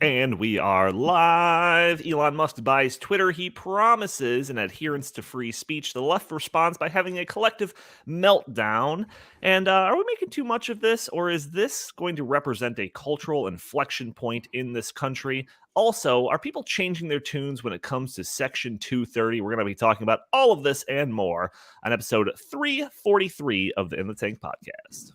And we are live. Elon Musk buys Twitter. He promises an adherence to free speech. The left responds by having a collective meltdown. And are we making too much of this, or is this going to represent a cultural inflection point in this country? Also, are people changing their tunes when it comes to Section 230? We're going to be talking about all of this and more on episode 343 of the In the Tank podcast.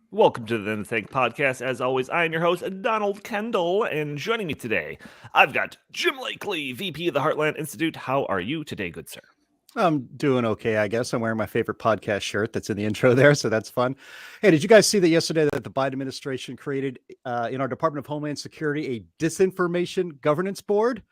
Welcome to the In the Tank podcast. As always, I am your host, Donald Kendall, and joining me today, I've got Jim Lakely, VP of the Heartland Institute. How are you today, good sir? I'm doing okay, I guess. I'm wearing my favorite podcast shirt that's in the intro there, so that's fun. Hey, did you guys see that yesterday that the Biden administration created in our Department of Homeland Security a disinformation governance board?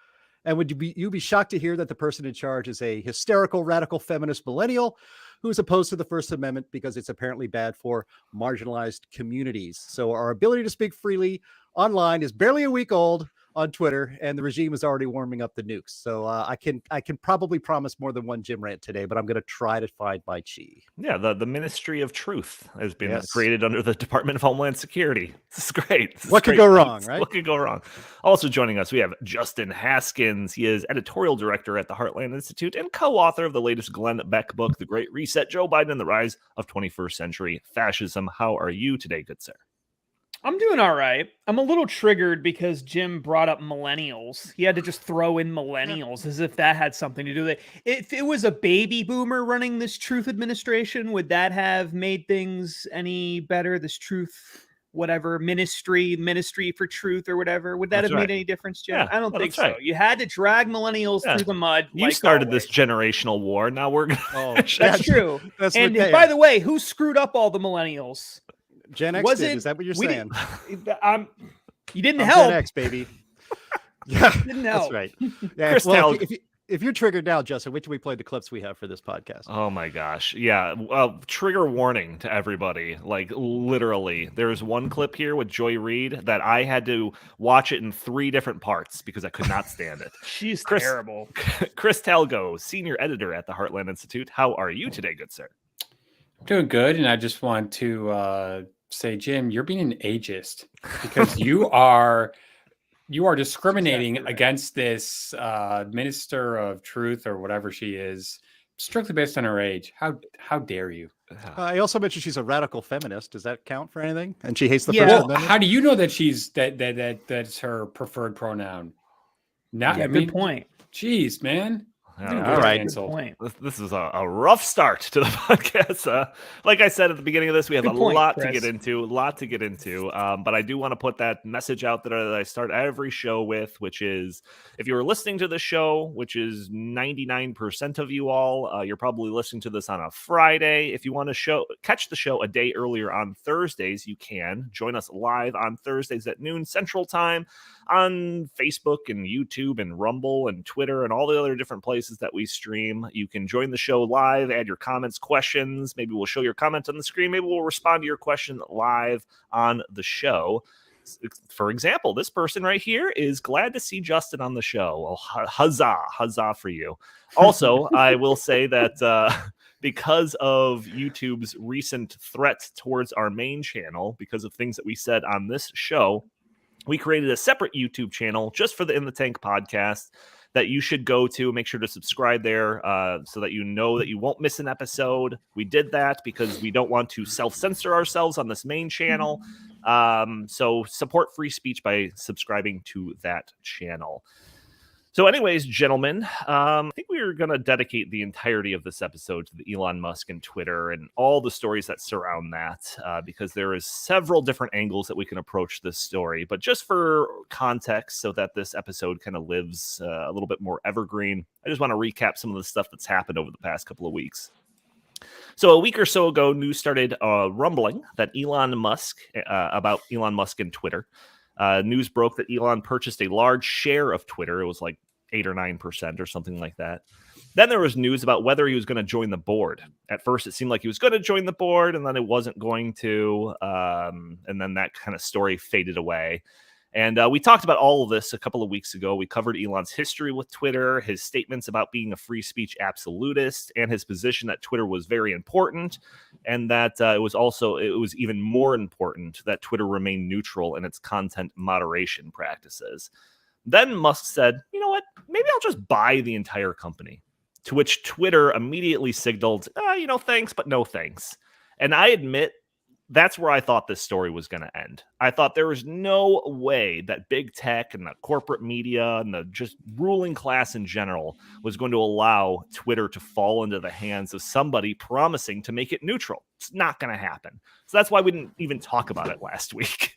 And would you be shocked to hear that the person in charge is a hysterical, radical feminist millennial who is opposed to the First Amendment because it's apparently bad for marginalized communities? So our ability to speak freely online is barely a week old on Twitter, and the regime is already warming up the nukes. So I can probably promise more than one Jim rant today, but I'm going to try to find my chi. Yeah, the Ministry of Truth has been created under the Department of Homeland Security. This is great. What could go wrong, right? What could go wrong? Also joining us, we have Justin Haskins. He is editorial director at the Heartland Institute and co-author of the latest Glenn Beck book, The Great Reset, Joe Biden and the Rise of 21st Century Fascism. How are you today, good sir? I'm doing all right. I'm a little triggered because Jim brought up millennials. He had to just throw in millennials as if that had something to do with it. If it was a baby boomer running this truth administration, would that have made things any better? This truth, whatever, ministry for truth or whatever. Would that have made any difference, Jim? Yeah, I don't think so. Right. You had to drag millennials through the mud. You started this generational war. Now we're going to... That's true. And by the way, who screwed up all the millennials? Gen X did. Is that what you're saying? You didn't help. Gen X, baby. Yeah, didn't help. That's right. Yeah, well, if you're triggered now, Justin, wait till we play the clips we have for this podcast. Oh my gosh. Yeah. Well, trigger warning to everybody. Like literally, there's one clip here with Joy Reid that I had to watch it in 3 different parts because I could not stand it. She's terrible. Chris Talgo, senior editor at the Heartland Institute. How are you today, good sir? Doing good, and I just want to say, Jim, you're being an ageist because you are discriminating against this minister of truth or whatever she is, strictly based on her age. How dare you? I also mentioned she's a radical feminist. Does that count for anything? And she hates the First Amendment. How do you know that she's that's her preferred pronoun? Good point. Jeez, man. All right. This is a rough start to the podcast. Like I said at the beginning of this, we have a lot to get into, but I do want to put that message out there that I start every show with, which is if you're listening to the show, which is 99% of you all, you're probably listening to this on a Friday. If you want to catch the show a day earlier on Thursdays, you can join us live on Thursdays at noon Central Time on Facebook and YouTube and Rumble and Twitter and all the other different places that we stream. You can join the show live, add your comments, questions. Maybe we'll show your comment on the screen. Maybe we'll respond to your question live on the show. For example, this person right here is glad to see Justin on the show. Well, huzzah for you. Also, I will say that because of YouTube's recent threat towards our main channel, because of things that we said on this show, we created a separate YouTube channel just for the In the Tank podcast that you should go to. Make sure to subscribe there so that you know that you won't miss an episode. We did that because we don't want to self-censor ourselves on this main channel. So support free speech by subscribing to that channel. So anyways, gentlemen, I think we are going to dedicate the entirety of this episode to the Elon Musk and Twitter and all the stories that surround that, because there is several different angles that we can approach this story. But just for context, so that this episode kind of lives a little bit more evergreen, I just want to recap some of the stuff that's happened over the past couple of weeks. So a week or so ago, news started rumbling that Elon Musk, about Elon Musk and Twitter. News broke that Elon purchased a large share of Twitter. It was like 8 or 9% or something like that. Then there was news about whether he was going to join the board. At first, it seemed like he was going to join the board, and then it wasn't going to. And then that kind of story faded away. And we talked about all of this a couple of weeks ago. We covered Elon's history with Twitter, his statements about being a free speech absolutist, and his position that Twitter was very important, and that it was even more important that Twitter remain neutral in its content moderation practices. Then Musk said, you know what, maybe I'll just buy the entire company. To which Twitter immediately signaled, thanks, but no thanks. And I admit, that's where I thought this story was going to end. I thought there was no way that big tech and the corporate media and the just ruling class in general was going to allow Twitter to fall into the hands of somebody promising to make it neutral. It's not going to happen. So that's why we didn't even talk about it last week.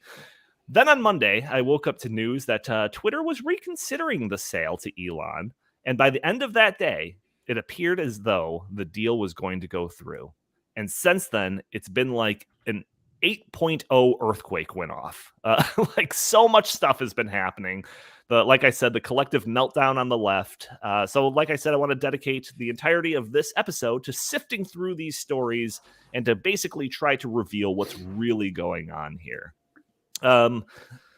Then on Monday, I woke up to news that Twitter was reconsidering the sale to Elon. And by the end of that day, it appeared as though the deal was going to go through. And since then, it's been like an 8.0 earthquake went off. Like so much stuff has been happening. Like I said, the collective meltdown on the left. So like I said, I want to dedicate the entirety of this episode to sifting through these stories and to basically try to reveal what's really going on here.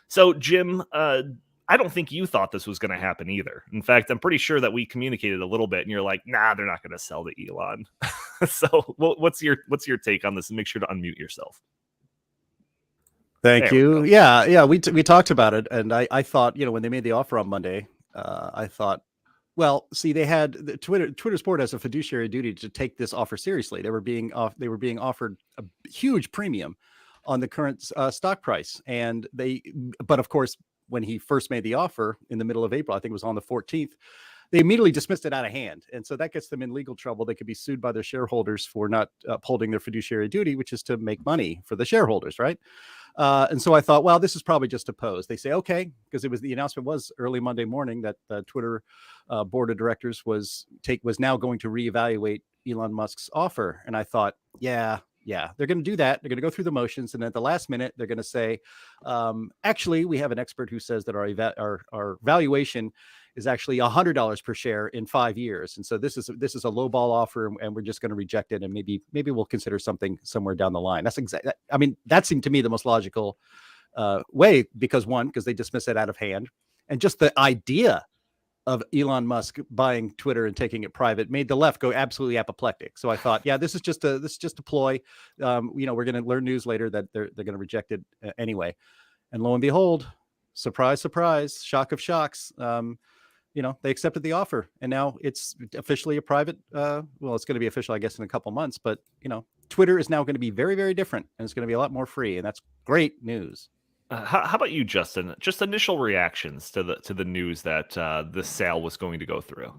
So Jim, I don't think you thought this was going to happen either. In fact, I'm pretty sure that we communicated a little bit and you're like, nah, they're not going to sell to Elon. So what's your take on this? And make sure to unmute yourself. Thank you. Yeah. We talked about it. And I thought, when they made the offer on Monday, I thought, well, see, they had Twitter's board has a fiduciary duty to take this offer seriously. They were being offered a huge premium on the current stock price. But of course, when he first made the offer in the middle of April, I think it was on the 14th, they immediately dismissed it out of hand. And so that gets them in legal trouble. They could be sued by their shareholders for not upholding their fiduciary duty, which is to make money for the shareholders, right? And so I thought, well, this is probably just a pose. They say, okay, because the announcement was early Monday morning that the Twitter board of directors was now going to reevaluate Elon Musk's offer. And I thought, yeah, they're going to do that. They're going to go through the motions. And at the last minute, they're going to say, actually, we have an expert who says that our valuation is actually $100 per share in 5 years. And so this is a lowball offer, and we're just going to reject it. And maybe we'll consider something somewhere down the line. That seemed to me the most logical way, because they dismiss it out of hand. And just the idea of Elon Musk buying Twitter and taking it private made the left go absolutely apoplectic. So I thought, yeah, this is just a ploy. We're going to learn news later that they're going to reject it anyway. And lo and behold, surprise, surprise, shock of shocks. They accepted the offer, and now it's officially a private. It's going to be official, I guess, in a couple months. But Twitter is now going to be very, very different, and it's going to be a lot more free, and that's great news. How about you, Justin? Just initial reactions to the news that the sale was going to go through.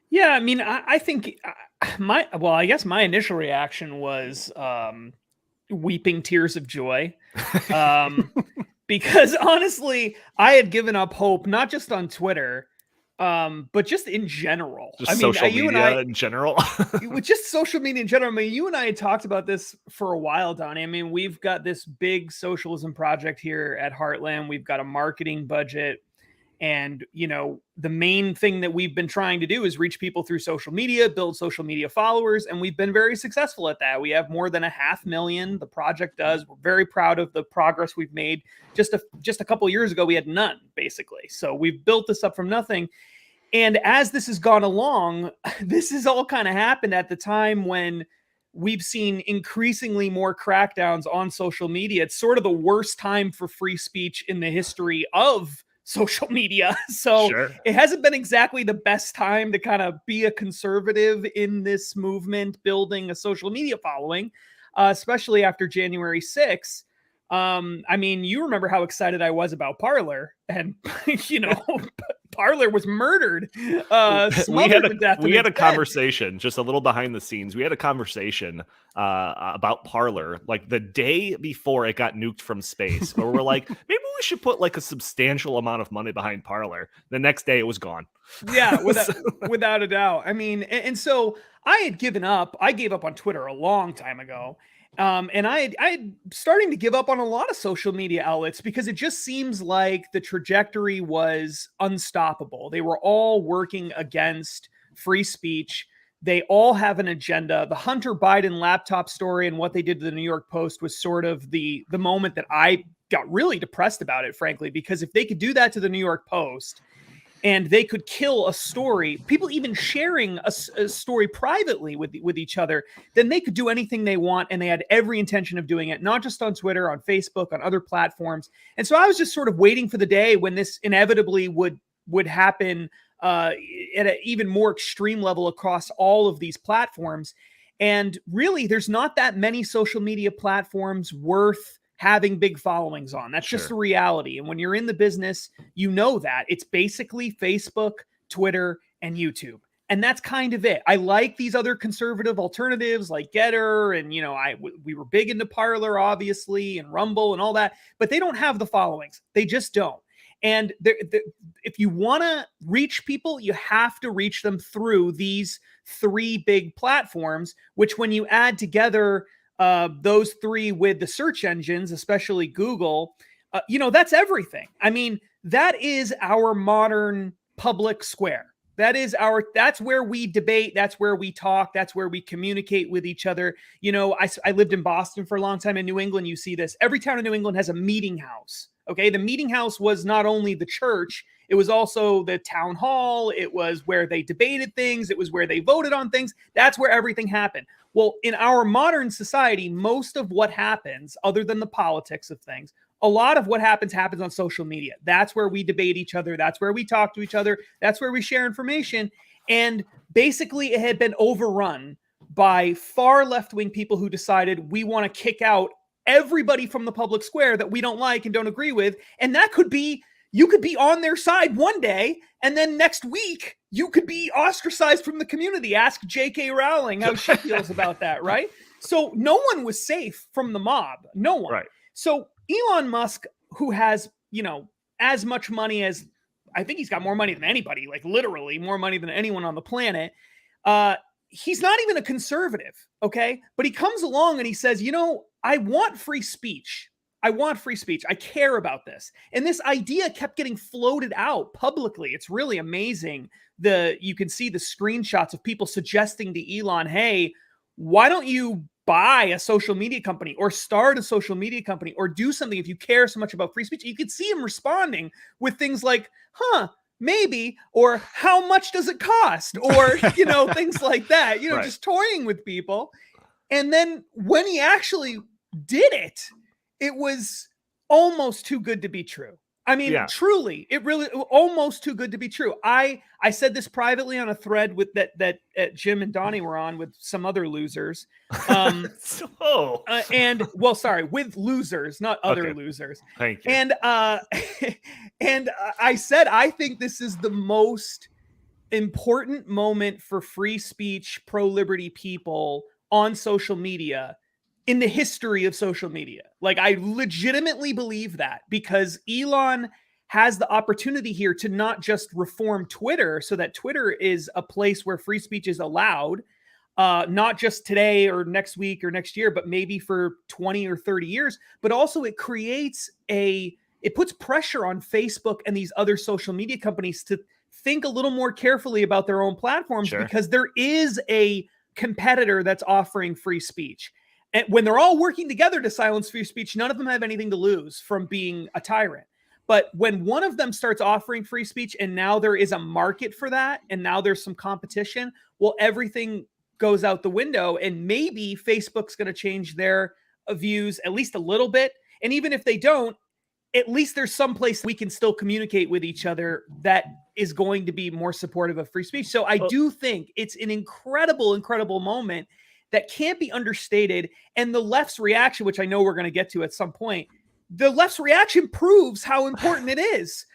Yeah, I mean, I think I guess my initial reaction was weeping tears of joy, because honestly, I had given up hope, not just on Twitter, but just in general. Social media in general. Just social media in general. I mean, you and I had talked about this for a while, Donnie. I mean, we've got this big socialism project here at Heartland. We've got a marketing budget. And, the main thing that we've been trying to do is reach people through social media, build social media followers. And we've been very successful at that. We have more than 500,000. The project does. We're very proud of the progress we've made. Just a couple of years ago, we had none, basically. So we've built this up from nothing. And as this has gone along, this has all kind of happened at the time when we've seen increasingly more crackdowns on social media. It's sort of the worst time for free speech in the history of social media. So sure. It hasn't been exactly the best time to kind of be a conservative in this movement, building a social media following, especially after January 6th. I mean, you remember how excited I was about Parler, and Parler was murdered, smothered to death. We had a conversation, just a little behind the scenes. We had a conversation about Parler like the day before it got nuked from space, where we're like, maybe we should put like a substantial amount of money behind Parler. The next day, it was gone. Yeah, without a doubt. I mean, and so I had given up. I gave up on Twitter a long time ago. And I starting to give up on a lot of social media outlets because it just seems like the trajectory was unstoppable. They were all working against free speech. They all have an agenda. The Hunter Biden laptop story and what they did to the New York Post was sort of the moment that I got really depressed about it, frankly, because if they could do that to the New York Post, and they could kill a story, people even sharing a story privately with each other, then they could do anything they want. And they had every intention of doing it, not just on Twitter, on Facebook, on other platforms. And so I was just sort of waiting for the day when this inevitably would happen at an even more extreme level across all of these platforms. And really, there's not that many social media platforms worth having big followings on. That's just the reality. And when you're in the business, you know that it's basically Facebook, Twitter, and YouTube. And that's kind of it. I like these other conservative alternatives like Getter. And, you know, we were big into Parler, obviously, and Rumble and all that, but they don't have the followings. They just don't. And if you want to reach people, you have to reach them through these three big platforms, which when you add together those three with the search engines, especially Google, you know, that's everything. I mean, that is our modern public square. That's where we debate. That's where we talk. That's where we communicate with each other. You know, I lived in Boston for a long time. In New England, you see this. Every town in New England has a meeting house. Okay. The meeting house was not only the church, it was also the town hall. It was where they debated things. It was where they voted on things. That's where everything happened. Well, in our modern society, most of what happens, other than the politics of things, a lot of what happens on social media. That's where we debate each other. That's where we talk to each other. That's where we share information. And basically, it had been overrun by far left-wing people who decided we want to kick out everybody from the public square that we don't like and don't agree with. And that could be, you could be on their side one day, and then next week, you could be ostracized from the community. Ask J.K. Rowling how she feels about that, right? So no one was safe from the mob. No one. Right. So Elon Musk, who has, you know, as much money as, I think he's got more money than anybody, like literally more money than anyone on the planet. He's not even a conservative, okay? But he comes along and he says, you know, I want free speech. I want free speech. I care about this. And this idea kept getting floated out publicly. It's really amazing. You can see the screenshots of people suggesting to Elon, hey, why don't you buy a social media company or start a social media company or do something if you care so much about free speech? You could see him responding with things like, maybe, or how much does it cost? Or, you know, things like that, you know, just toying with people. And then when he actually did it, it was almost too good to be true. I mean, truly, it really almost too good to be true. I said this privately on a thread with that Jim and Donnie were on with some other losers. With losers, not other losers. Thank you. And and I said, I think this is the most important moment for free speech, pro-liberty people on social media in the history of social media. Like, I legitimately believe that, because Elon has the opportunity here to not just reform Twitter so that Twitter is a place where free speech is allowed, not just today or next week or next year, but maybe for 20 or 30 years. But also it puts pressure on Facebook and these other social media companies to think a little more carefully about their own platforms, because there is a competitor that's offering free speech. And when they're all working together to silence free speech, none of them have anything to lose from being a tyrant. But when one of them starts offering free speech and now there is a market for that, and now there's some competition, well, everything goes out the window. And maybe Facebook's going to change their views at least a little bit. And even if they don't, at least there's some place we can still communicate with each other that is going to be more supportive of free speech. So I do think it's an incredible, incredible moment that can't be understated. And the left's reaction, which I know we're going to get to at some point, the left's reaction proves how important it is.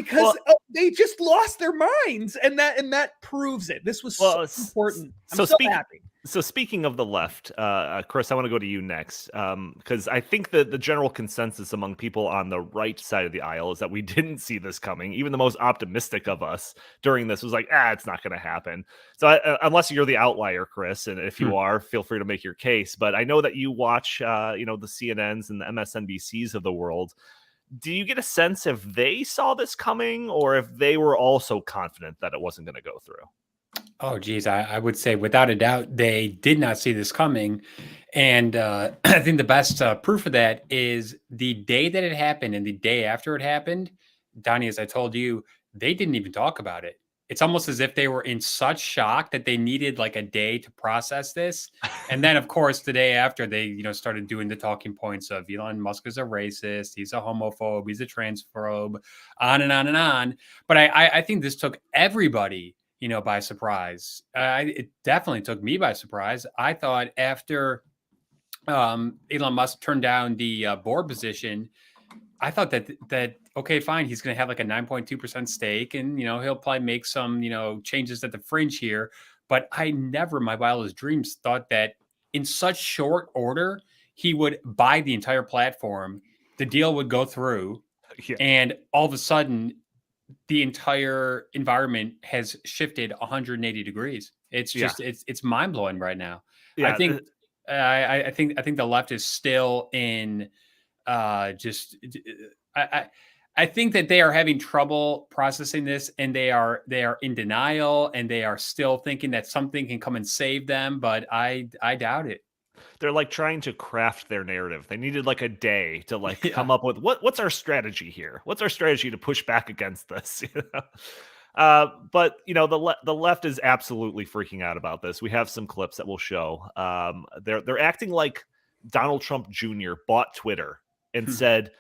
because they just lost their minds, and that proves it. This was so important. I'm so happy. So speaking of the left, Chris, I want to go to you next, because I think that the general consensus among people on the right side of the aisle is that we didn't see this coming. Even the most optimistic of us during this was like, it's not going to happen. So unless you're the outlier, Chris, and if you are, feel free to make your case. But I know that you watch, the CNNs and the MSNBCs of the world. Do you get a sense if they saw this coming or if they were also confident that it wasn't going to go through? Oh, geez, I would say without a doubt, they did not see this coming. And I think the best proof of that is the day that it happened and the day after it happened, Donnie, as I told you, they didn't even talk about it. It's almost as if they were in such shock that they needed like a day to process this. And then, of course, the day after, they started doing the talking points of Elon Musk is a racist, he's a homophobe, he's a transphobe, on and on and on. But I think this took everybody by surprise. It definitely took me by surprise. I thought after Elon Musk turned down the board position, I thought that okay, fine, he's going to have like a 9.2% stake, and he'll probably make some changes at the fringe here. But I never, in my wildest dreams, thought that in such short order he would buy the entire platform, the deal would go through, and all of a sudden the entire environment has shifted 180 degrees. It's just it's mind blowing right now. Yeah. I think the left is still in I think that they are having trouble processing this, and they are in denial, and they are still thinking that something can come and save them, but I doubt it. They're like trying to craft their narrative. They needed like a day to come up with what's our strategy here? What's our strategy to push back against this? But the left is absolutely freaking out about this. We have some clips that we'll show. They're acting like Donald Trump Jr. bought Twitter and said,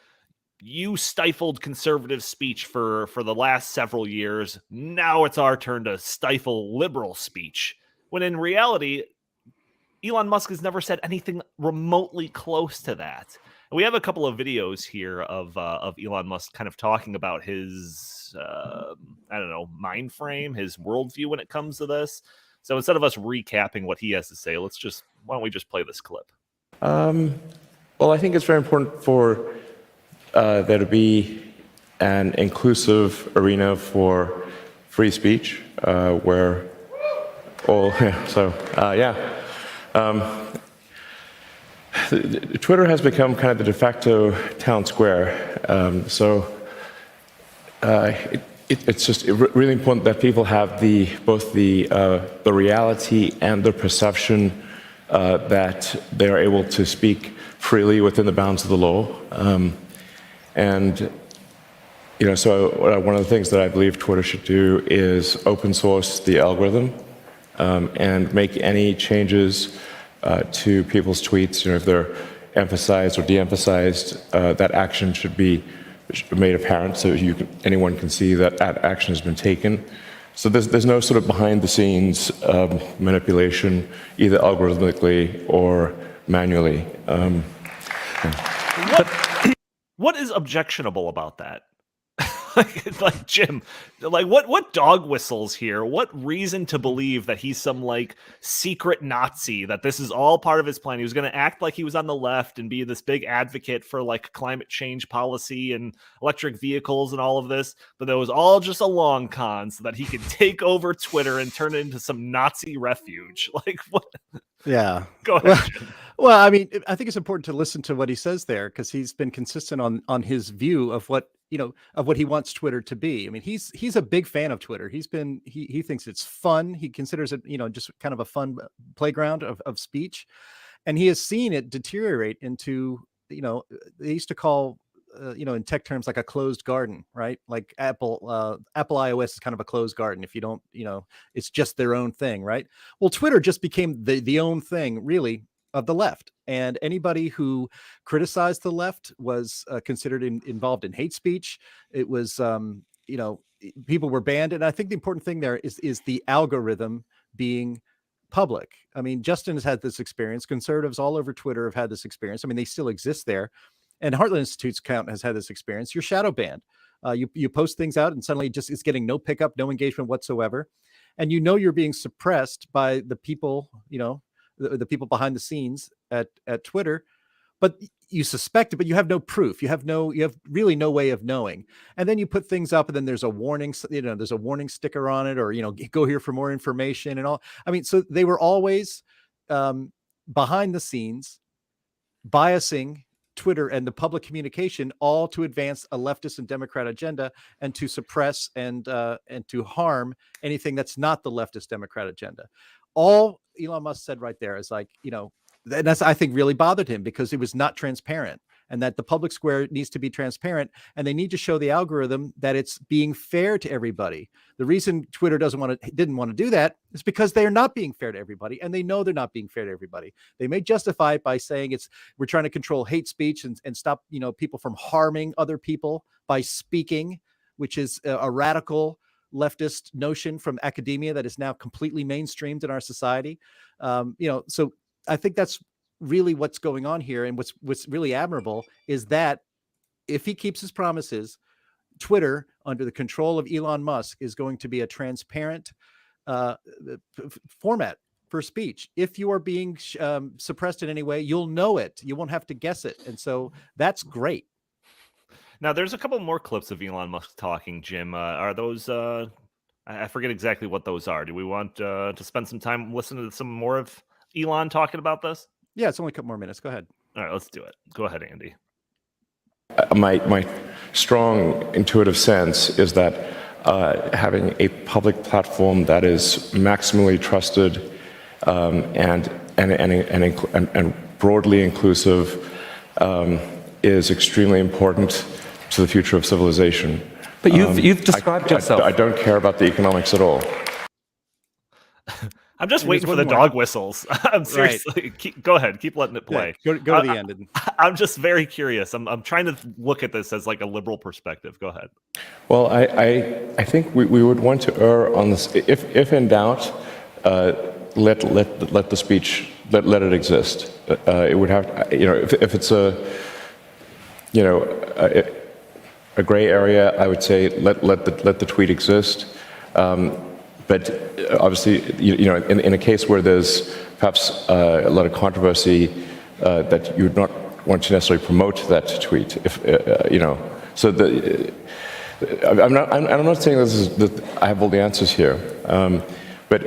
"You stifled conservative speech for the last several years. Now it's our turn to stifle liberal speech." When in reality, Elon Musk has never said anything remotely close to that. And we have a couple of videos here of Elon Musk kind of talking about his, mind frame, his worldview when it comes to this. So instead of us recapping what he has to say, why don't we just play this clip? Well, I think it's very important for there to be an inclusive arena for free speech where all, Twitter has become kind of the de facto town square. It's really important that people have both the reality and the perception that they are able to speak freely within the bounds of the law. So one of the things that I believe Twitter should do is open source the algorithm and make any changes to people's tweets. If they're emphasized or de-emphasized, that action should be made apparent so anyone can see that action has been taken. So there's no sort of behind-the-scenes manipulation, either algorithmically or manually. What is objectionable about that? like Jim, what dog whistles here? What reason to believe that he's some secret Nazi, that this is all part of his plan? He was going to act like he was on the left and be this big advocate for climate change policy and electric vehicles and all of this, but that was all just a long con so that he could take over Twitter and turn it into some Nazi refuge. What? Yeah. Go ahead, Jim. Well, I mean, I think it's important to listen to what he says there, because he's been consistent on his view of what he wants Twitter to be. I mean, he's a big fan of Twitter. He thinks it's fun. He considers it, just kind of a fun playground of speech. And he has seen it deteriorate into, they used to call, in tech terms, like a closed garden, right? Like Apple iOS is kind of a closed garden. If you don't, it's just their own thing, right? Well, Twitter just became the own thing, really, of the left, and anybody who criticized the left was considered involved in hate speech. It was, people were banned. And I think the important thing there is the algorithm being public. I mean, Justin has had this experience. Conservatives all over Twitter have had this experience. I mean, they still exist there. And Heartland Institute's account has had this experience. You're shadow banned. You post things out and suddenly just it's getting no pickup, no engagement whatsoever. And you're being suppressed by the people, the people behind the scenes at Twitter, but you suspect it, but you have no proof. You have really no way of knowing. And then you put things up and then there's a warning, there's a warning sticker on it, or, go here for more information and all. I mean, so they were always behind the scenes biasing Twitter and the public communication, all to advance a leftist and Democrat agenda and to suppress and to harm anything that's not the leftist Democrat agenda. All Elon Musk said right there is like, and that's, I think, really bothered him because it was not transparent, and that the public square needs to be transparent, and they need to show the algorithm that it's being fair to everybody. The reason Twitter didn't want to do that is because they're not being fair to everybody, and they know they're not being fair to everybody. They may justify it by saying we're trying to control hate speech and stop people from harming other people by speaking, which is a radical leftist notion from academia that is now completely mainstreamed in our society. So I think that's really what's going on here. And what's really admirable is that if he keeps his promises, Twitter, under the control of Elon Musk, is going to be a transparent format for speech. If you are being suppressed in any way, you'll know it. You won't have to guess it. And so that's great. Now, there's a couple more clips of Elon Musk talking, Jim. Are those... I forget exactly what those are. Do we want to spend some time listening to some more of Elon talking about this? Yeah, it's only a couple more minutes. Go ahead. All right, let's do it. Go ahead, Andy. My strong intuitive sense is that having a public platform that is maximally trusted and broadly inclusive is extremely important to the future of civilization. But you've described yourself. I don't care about the economics at all. I'm just waiting for the dog whistles. I'm seriously. Right. Go ahead. Keep letting it play. Yeah, go to the end. I'm just very curious. I'm trying to look at this as like a liberal perspective. Go ahead. Well, I think we would want to err on this. If in doubt, let the speech let it exist. It would have, if it's a gray area, I would say let the tweet exist. But obviously, in a case where there's perhaps a lot of controversy, that you would not want to necessarily promote that tweet. So I'm not saying that I have all the answers here, but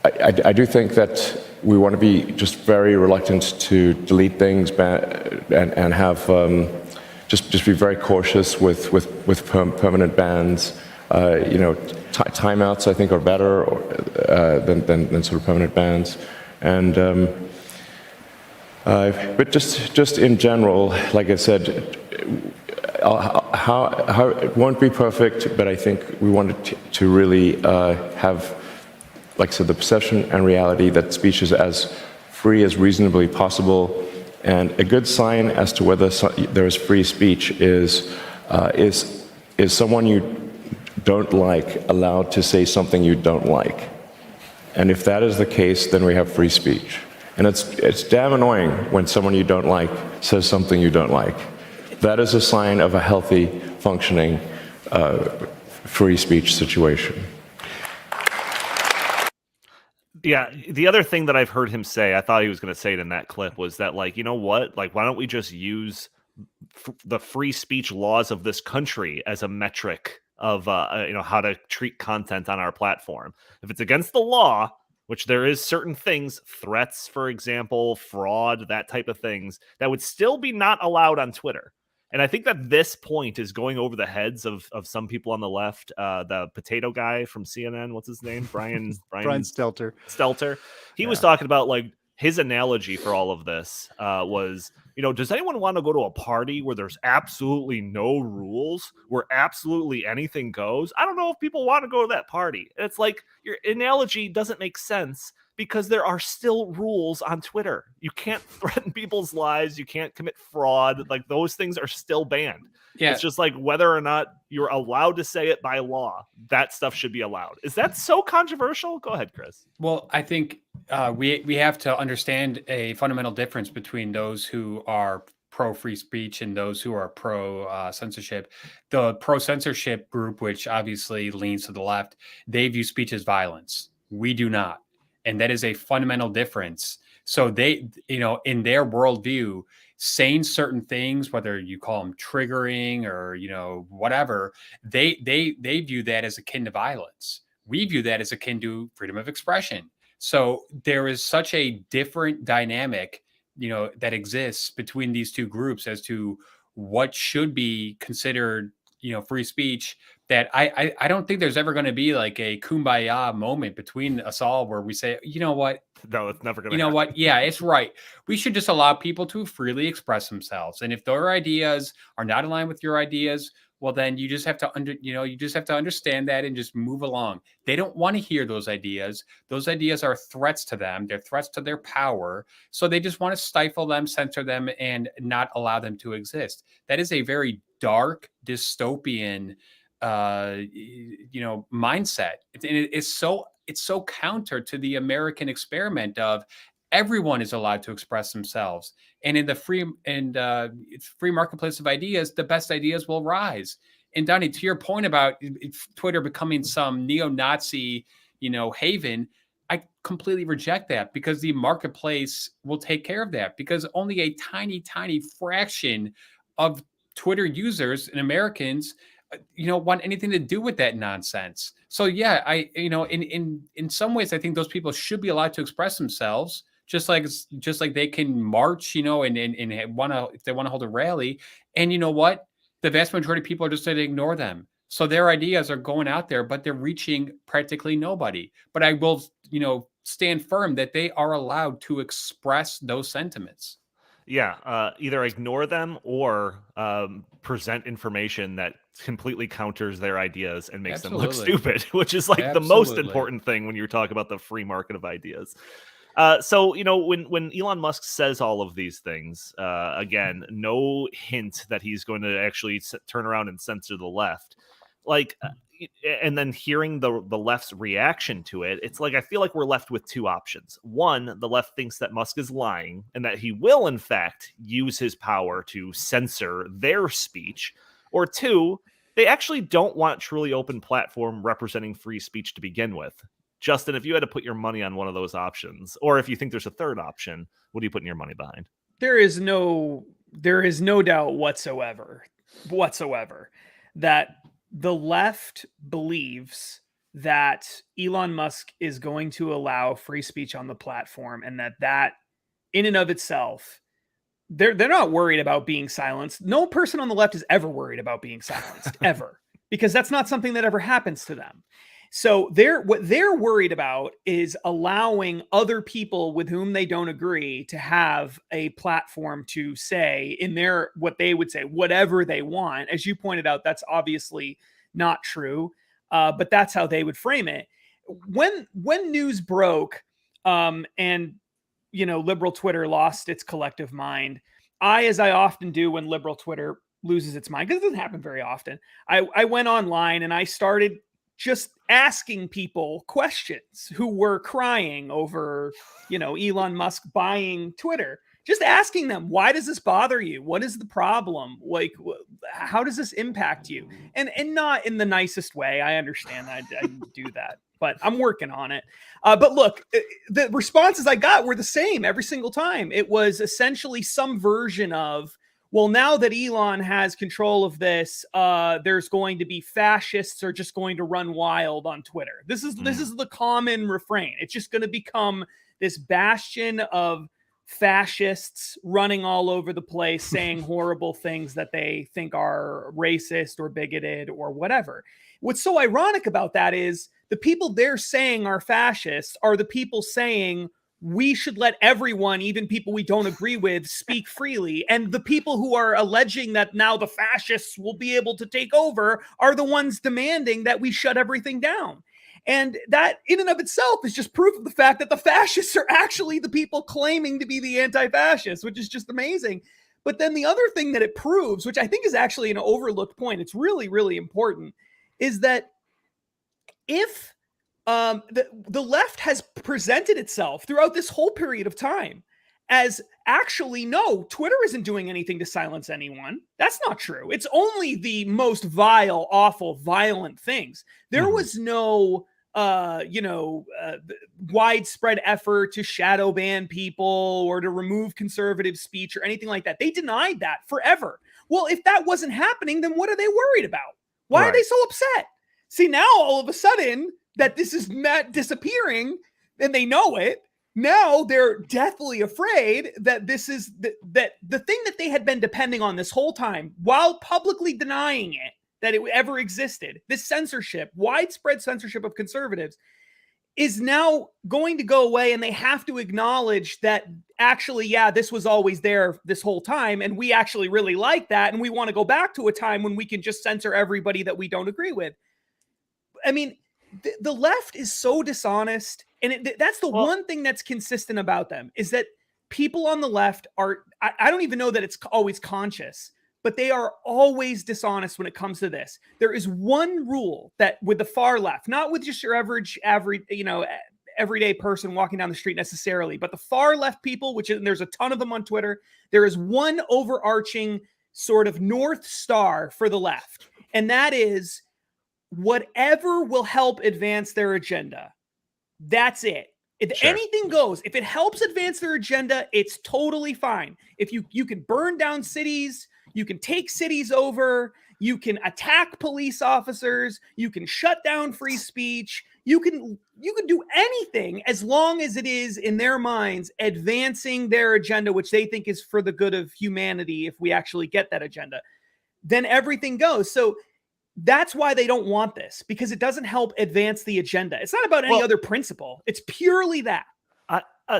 I do think that we want to be just very reluctant to delete things and have just be very cautious with permanent bans. Timeouts, I think, are better than sort of permanent bans, and but just in general, like I said, how it won't be perfect, but I think we wanted to really have, like I said, the perception and reality that speech is as free as reasonably possible, and a good sign as to whether there is free speech is someone you don't like allowed to say something you don't like. And if that is the case, then we have free speech. And it's damn annoying when someone you don't like says something you don't like. That is a sign of a healthy, functioning, free speech situation. Yeah, the other thing that I've heard him say, I thought he was going to say it in that clip, was that, like, you know what? Like, why don't we just use the free speech laws of this country as a metric of how to treat content on our platform? If it's against the law, which there is certain things, threats, for example, fraud, that type of things, that would still be not allowed on Twitter. And I think that this point is going over the heads of some people on the left. The potato guy from CNN, what's his name? Brian Stelter. He was talking about, like, his analogy for all of this was, does anyone want to go to a party where there's absolutely no rules, where absolutely anything goes? I don't know if people want to go to that party. And it's like, your analogy doesn't make sense because there are still rules on Twitter. You can't threaten people's lives. You can't commit fraud. Like, those things are still banned. Yeah. It's just like whether or not you're allowed to say it by law, that stuff should be allowed. Is that so controversial? Go ahead, Chris. Well, I think we have to understand a fundamental difference between those who are pro free speech and those who are pro censorship. The pro censorship group, which obviously leans to the left, they view speech as violence. We do not. And that is a fundamental difference. So they, in their worldview, saying certain things, whether you call them triggering or, whatever, they view that as akin to violence. We view that as akin to freedom of expression. So there is such a different dynamic, that exists between these two groups as to what should be considered, free speech, that I don't think there's ever going to be like a kumbaya moment between us all where we say, you know what? No, it's never going to You know what? Yeah, it's right. We should just allow people to freely express themselves. And if their ideas are not aligned with your ideas, well, then you just have to understand that and just move along. They don't want to hear those ideas. Those ideas are threats to them. They're threats to their power. So they just want to stifle them, censor them, and not allow them to exist. That is a very dark, dystopian, mindset. It's so counter to the American experiment of everyone is allowed to express themselves. And in the free marketplace of ideas, the best ideas will rise. And Donnie, to your point about Twitter becoming some neo-Nazi, haven, I completely reject that, because the marketplace will take care of that, because only a tiny, tiny fraction of Twitter users and Americans want anything to do with that nonsense. So yeah, in some ways, I think those people should be allowed to express themselves, just like they can march, and if they want to hold a rally. And you know what? The vast majority of people are just going to ignore them. So their ideas are going out there, but they're reaching practically nobody. But I will, stand firm that they are allowed to express those sentiments. Yeah, either ignore them or present information that completely counters their ideas and makes them look stupid, which is like the most important thing when you're talking about the free market of ideas. So, when Elon Musk says all of these things, again, no hint that he's going to actually turn around and censor the left. And then hearing the left's reaction to it, it's like I feel like we're left with two options. One, the left thinks that Musk is lying and that he will, in fact, use his power to censor their speech. Or two, they actually don't want a truly open platform representing free speech to begin with. Justin, if you had to put your money on one of those options, or if you think there's a third option, what are you putting your money behind? There is no doubt whatsoever that the left believes that Elon Musk is going to allow free speech on the platform, and that in and of itself, they're not worried about being silenced. No person on the left is ever worried about being silenced, ever, because that's not something that ever happens to them. So what they're worried about is allowing other people with whom they don't agree to have a platform to say in their, what they would say, whatever they want. As you pointed out, that's obviously not true, but that's how they would frame it. When news broke, and liberal Twitter lost its collective mind, as I often do when liberal Twitter loses its mind, because it doesn't happen very often, I went online and I started just asking people questions who were crying over, Elon Musk buying Twitter. Just asking them, why does this bother you? What is the problem? Like, how does this impact you? And not in the nicest way. I understand I do that, but I'm working on it. But look, the responses I got were the same every single time. It was essentially some version of, well, now that Elon has control of this, there's going to be fascists are just going to run wild on Twitter. This is the common refrain. It's just going to become this bastion of fascists running all over the place, saying horrible things that they think are racist or bigoted or whatever. What's so ironic about that is the people they're saying are fascists are the people saying we should let everyone, even people we don't agree with, speak freely. And the people who are alleging that now the fascists will be able to take over are the ones demanding that we shut everything down. And that in and of itself is just proof of the fact that the fascists are actually the people claiming to be the anti-fascists, which is just amazing. But then the other thing that it proves, which I think is actually an overlooked point, it's really, really important, is that if the left has presented itself throughout this whole period of time as actually, no, Twitter isn't doing anything to silence anyone. That's not true. It's only the most vile, awful, violent things. There was no, widespread effort to shadow ban people or to remove conservative speech or anything like that. They denied that forever. Well, if that wasn't happening, then what are they worried about? Why are they so upset? See, now all of a sudden that this is not disappearing and they know it, now they're deathly afraid that this is that the thing that they had been depending on this whole time while publicly denying it, that it ever existed. This censorship, widespread censorship of conservatives, is now going to go away, and they have to acknowledge that actually, yeah, this was always there this whole time, and we actually really like that, and we want to go back to a time when we can just censor everybody that we don't agree with. I mean, the left is so dishonest, and that's the one thing that's consistent about them, is that people on the left are, I don't even know that it's always conscious, but they are always dishonest when it comes to this. There is one rule that with the far left, not with just your everyday person walking down the street necessarily, but the far left people, and there's a ton of them on Twitter, there is one overarching sort of North Star for the left. And that is whatever will help advance their agenda. That's it. If anything goes, if it helps advance their agenda, it's totally fine. If you can burn down cities, you can take cities over, you can attack police officers, you can shut down free speech, you can do anything as long as it is, in their minds, advancing their agenda, which they think is for the good of humanity if we actually get that agenda. Then everything goes. So that's why they don't want this, because it doesn't help advance the agenda. It's not about any other principle. It's purely that.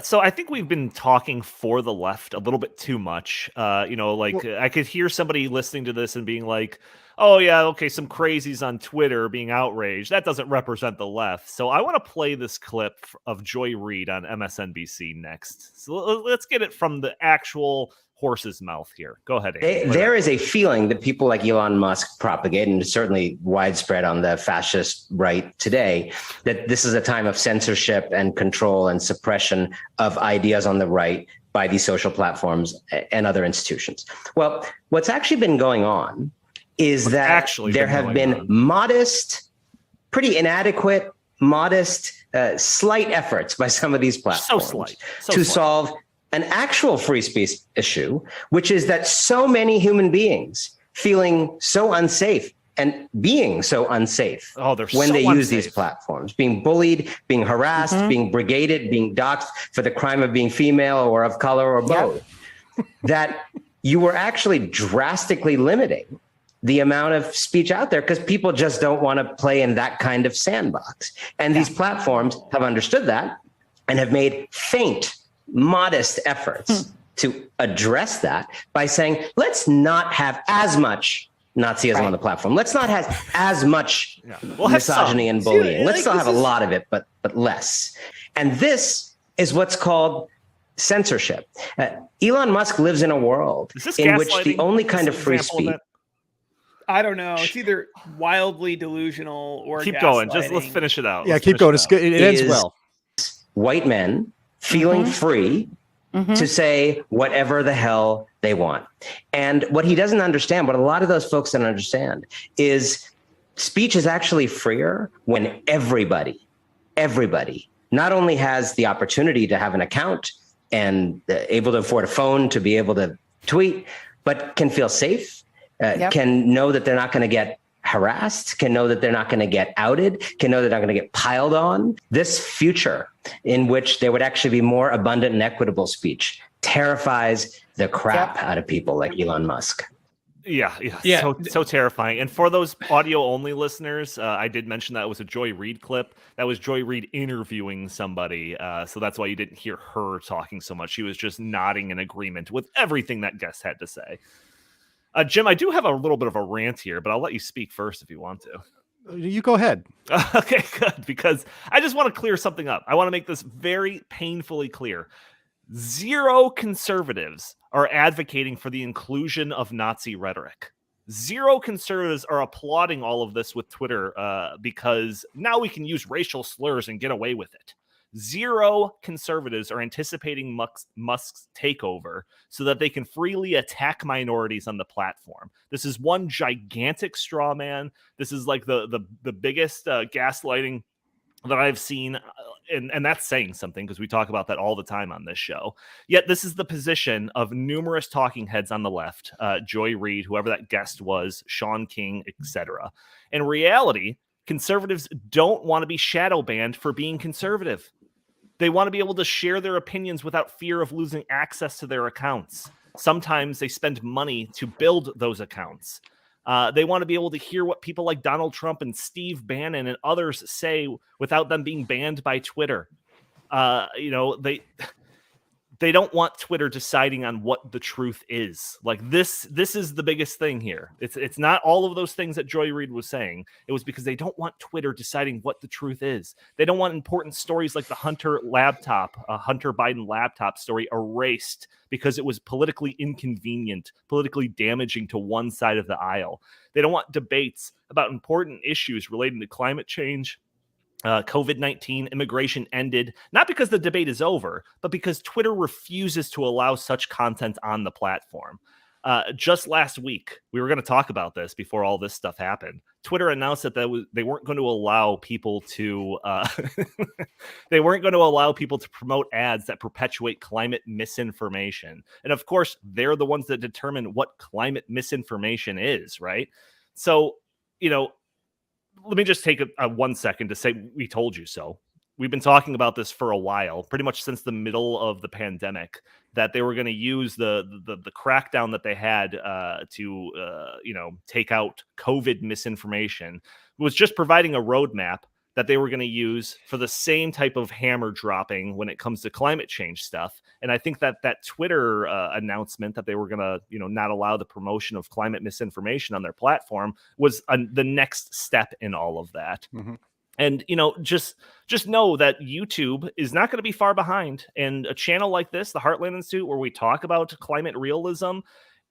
So I think we've been talking for the left a little bit too much. I could hear somebody listening to this and being like, oh, yeah, okay, some crazies on Twitter being outraged. That doesn't represent the left. So I want to play this clip of Joy Reid on MSNBC next. So let's get it from the actual horse's mouth here. Go ahead, Andy. There is a feeling that people like Elon Musk propagate, and it's certainly widespread on the fascist right today, that this is a time of censorship and control and suppression of ideas on the right by these social platforms and other institutions. Well, what's actually been going on is that there have been modest, pretty inadequate, modest, slight efforts by some of these platforms to solve an actual free speech issue, which is that so many human beings feeling so unsafe and being so unsafe when they use these platforms, being bullied, being harassed, being brigaded, being doxxed for the crime of being female or of color or both, that you were actually drastically limiting the amount of speech out there because people just don't want to play in that kind of sandbox. And these platforms have understood that and have made faint, modest efforts to address that by saying, let's not have as much Nazism on the platform. Let's not have as much misogyny and bullying. Let's still have a lot of it, but less. And this is what's called censorship. Elon Musk lives in a world in which the only kind of free speech. I don't know. It's either wildly delusional or keep going. Just let's finish it out. Yeah, keep going. It ends well. White men feeling free to say whatever the hell they want. And what he doesn't understand, what a lot of those folks don't understand, is speech is actually freer when everybody not only has the opportunity to have an account and able to afford a phone to be able to tweet, but can feel safe, can know that they're not going to get harassed, can know that they're not going to get outed, can know they're not going to get piled on. This future in which there would actually be more abundant and equitable speech terrifies the crap out of people like Elon Musk. Yeah. So terrifying. And for those audio only listeners, I did mention that it was a Joy Reid clip. That was Joy Reid interviewing somebody. So that's why you didn't hear her talking so much. She was just nodding in agreement with everything that guest had to say. Jim, I do have a little bit of a rant here, but I'll let you speak first if you want to. You go ahead. Okay, good. Because I just want to clear something up. I want to make this very painfully clear. Zero conservatives are advocating for the inclusion of Nazi rhetoric. Zero conservatives are applauding all of this with Twitter because now we can use racial slurs and get away with it. Zero conservatives are anticipating Musk's takeover so that they can freely attack minorities on the platform. This is one gigantic straw man. This is like the biggest gaslighting that I've seen, and that's saying something because we talk about that all the time on this show. Yet this is the position of numerous talking heads on the left, Joy Reid, whoever that guest was, Sean King, etc. In reality, conservatives don't want to be shadow banned for being conservative. They want to be able to share their opinions without fear of losing access to their accounts. Sometimes they spend money to build those accounts. They want to be able to hear what people like Donald Trump and Steve Bannon and others say without them being banned by Twitter. They don't want Twitter deciding on what the truth is. Like this is the biggest thing here. It's not all of those things that Joy Reid was saying. It was because they don't want Twitter deciding what the truth is. They don't want important stories like the Hunter Biden laptop story erased because it was politically inconvenient, politically damaging to one side of the aisle. They don't want debates about important issues relating to climate change, COVID-19, immigration ended, not because the debate is over, but because Twitter refuses to allow such content on the platform. Just last week, we were going to talk about this before all this stuff happened. Twitter announced that they weren't going to allow people to promote ads that perpetuate climate misinformation. And of course, they're the ones that determine what climate misinformation is, right? So, let me just take a 1 second to say we told you so. We've been talking about this for a while, pretty much since the middle of the pandemic, that they were going to use the crackdown that they had to take out COVID misinformation. It was just providing a roadmap that they were going to use for the same type of hammer dropping when it comes to climate change stuff. And I think that Twitter announcement that they were going to, not allow the promotion of climate misinformation on their platform was the next step in all of that. Mm-hmm. And, just know that YouTube is not going to be far behind. And a channel like this, the Heartland Institute, where we talk about climate realism,